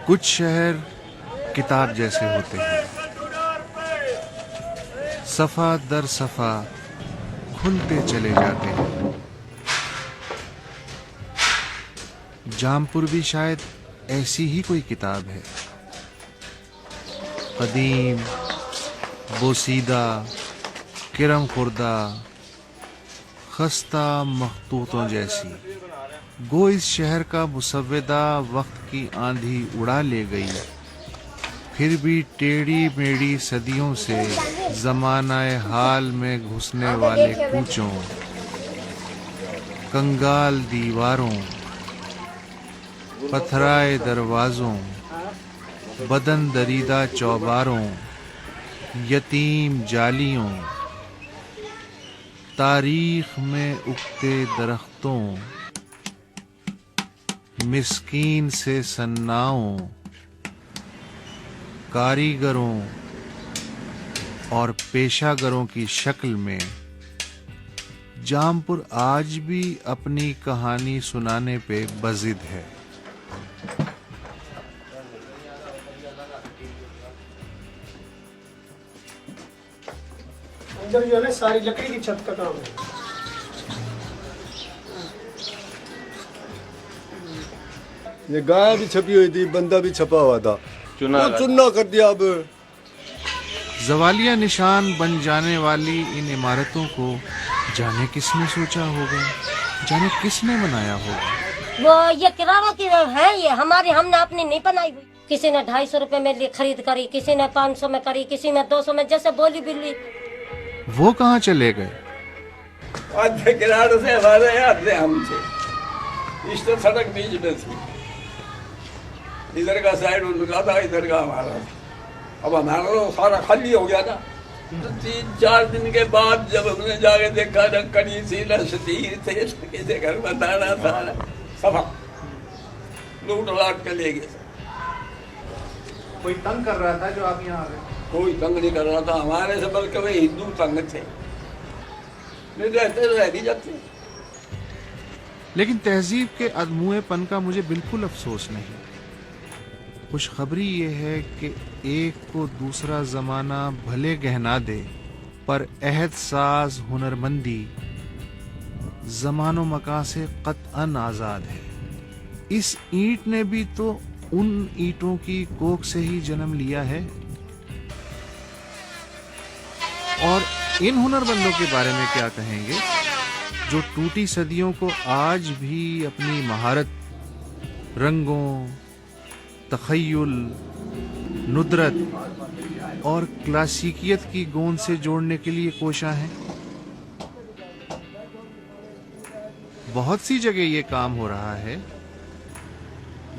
کچھ شہر کتاب جیسے ہوتے ہیں، صفحہ در صفحہ کھلتے چلے جاتے ہیں۔ جام پور بھی شاید ایسی ہی کوئی کتاب ہے، قدیم، بوسیدہ، کرم خوردہ، خستہ مخطوطوں جیسی۔ گو اس شہر کا مسودہ وقت کی آندھی اڑا لے گئی، پھر بھی ٹیڑھی میڑھی صدیوں سے زمانہ حال میں گھسنے والے کوچوں، کنگال دیواروں، پتھرائے دروازوں، بدن دریدہ چوباروں، یتیم جالیوں، تاریخ میں اگتے درختوں، مسکین سے سناؤں، کاریگروں اور پیشہ گروں کی شکل میں جام پور آج بھی اپنی کہانی سنانے پہ بضد ہے۔ اندر جو ہے نا ساری لکڑی کی چھت کا کام ہے۔ یہ گائے بھی چھپی ہوئی تھی، بندہ بھی چھپا ہوا تھا، وہ چننا کر دیا۔ اب زوالیہ نشان بن جانے والی ان عمارتوں کو جانے کس نے سوچا ہوگا، جانے کس نے بنایا ہوگا۔ وہ یہ کرارہ کی ہے، یہ ہماری ہم نے اپنی نہیں بنائی ہوئی۔ کسی نے 250 روپے میں خرید کری، کسی نے 500 میں کری، کسی نے 200 میں، جیسے بولی بلی۔ وہ کہاں چلے گئے؟ آدھے کنارے سے ہمارے آدھے ہم تھے، اس طرح سڑک بیچ میں تھی، ادھر کا سائڈ ان کا تھا، ادھر کا ہمارا تھا۔ اب ہمارا تو سارا خالی ہو گیا تھا۔ 3-4 دن کے بعد جب ہم نے جا کے دیکھا نہ کڑی تھی نہ شتیر تھے، کسی گھر میں دانا تھا، سب لوٹ لاٹ کے لے گئے۔ کوئی تنگ کر رہا تھا جو آپ یہاں آ گئے؟ کوئی تنگ نہیں کر رہا تھا ہمارے سے، بلکہ وہ ہندو تنگ تھے، نہیں رہتے رہ نہیں جاتے۔ لیکن تہذیب کے ادموئے پن کا مجھے بالکل افسوس نہیں۔ خوشخبری یہ ہے کہ ایک کو دوسرا زمانہ بھلے گہنا دے، پر عہد ساز ہنرمندی زمان و مکان سے قطعاً آزاد ہے۔ اس اینٹ نے بھی تو ان اینٹوں کی کوکھ سے ہی جنم لیا ہے۔ اور ان ہنرمندوں کے بارے میں کیا کہیں گے جو ٹوٹی صدیوں کو آج بھی اپنی مہارت، رنگوں، تخیل، ندرت اور کلاسیکیت کی گوند سے جوڑنے کے لیے کوشاں ہیں۔ بہت سی جگہ یہ کام ہو رہا ہے،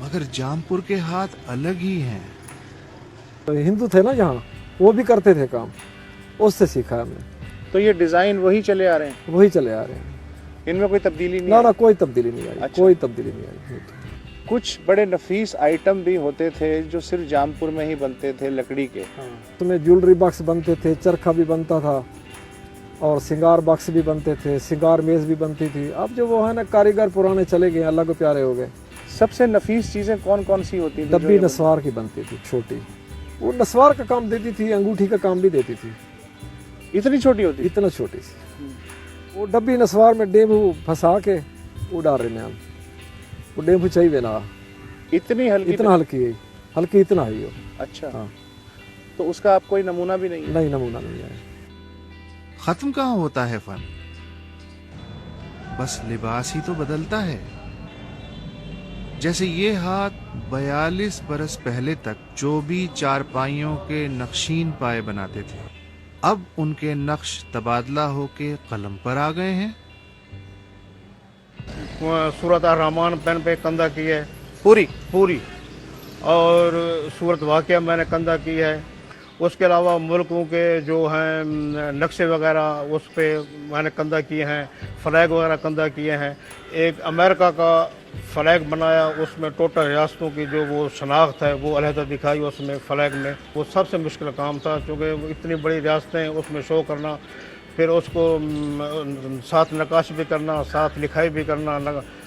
مگر جام پور کے ہاتھ الگ ہی ہیں۔ ہندو تھے نا جہاں، وہ بھی کرتے تھے کام، اس سے سیکھا ہم نے۔ تو یہ ڈیزائن وہی چلے آ رہے ہیں؟ وہی چلے آ رہے ہیں، ان میں کوئی تبدیلی نہیں؟ نہ کوئی تبدیلی نہیں آئی، اچھا۔ کوئی تبدیلی نہیں آئی۔ کچھ بڑے نفیس آئٹم بھی ہوتے تھے جو صرف جام پور میں ہی بنتے تھے لکڑی کے۔ اس میں جولری باکس بنتے تھے، چرخا بھی بنتا تھا، اور سنگار باکس بھی بنتے تھے، سنگار میز بھی بنتی تھی۔ اب جو وہ ہے نا کاریگر پرانے چلے گئے، اللہ کو پیارے ہو گئے۔ سب سے نفیس چیزیں کون کون سی ہوتی تھیں؟ ڈبی نسوار کی بنتی تھی، چھوٹی، وہ نسوار کا کام دیتی تھی، انگوٹھی کا کام بھی دیتی تھی۔ اتنی چھوٹی ہوتی؟ اتنا چھوٹی سی، وہ ڈبی نسوار میں ڈیمو پھنسا کے وہ ڈال رہے ہیں، وہ ڈیمو چاہیے نا، اتنی ہلکی؟ اتنا ہلکی ہے، ہلکی اتنا ہی ہو۔ اچھا، ہاں، تو اس کا آپ کوئی نمونہ بھی نہیں؟ نہیں، نمونہ نہیں ہے۔ ختم کہاں ہوتا ہے فن، بس لباس ہی تو بدلتا ہے۔ جیسے یہ ہاتھ 42 برس پہلے تک چوبی چارپائیوں کے نقشین پائے بناتے تھے، اب ان کے نقش تبادلہ ہو کے قلم پر آ گئے ہیں۔ صورت الرحمان پین پہ کندہ کی ہے پوری، اور صورت واقعہ میں نے کندہ کی ہے۔ اس کے علاوہ ملکوں کے جو ہیں نقشے وغیرہ اس پہ میں نے کندہ کیے ہیں، فلیگ وغیرہ کندہ کیے ہیں۔ ایک امریکہ کا فلیگ بنایا، اس میں ٹوٹل ریاستوں کی جو وہ شناخت ہے وہ علیحدہ دکھائی اس میں فلیگ میں۔ وہ سب سے مشکل کام تھا، کیونکہ وہ اتنی بڑی ریاستیں اس میں شو کرنا، پھر اس کو ساتھ نقاش بھی کرنا، ساتھ لکھائی بھی کرنا،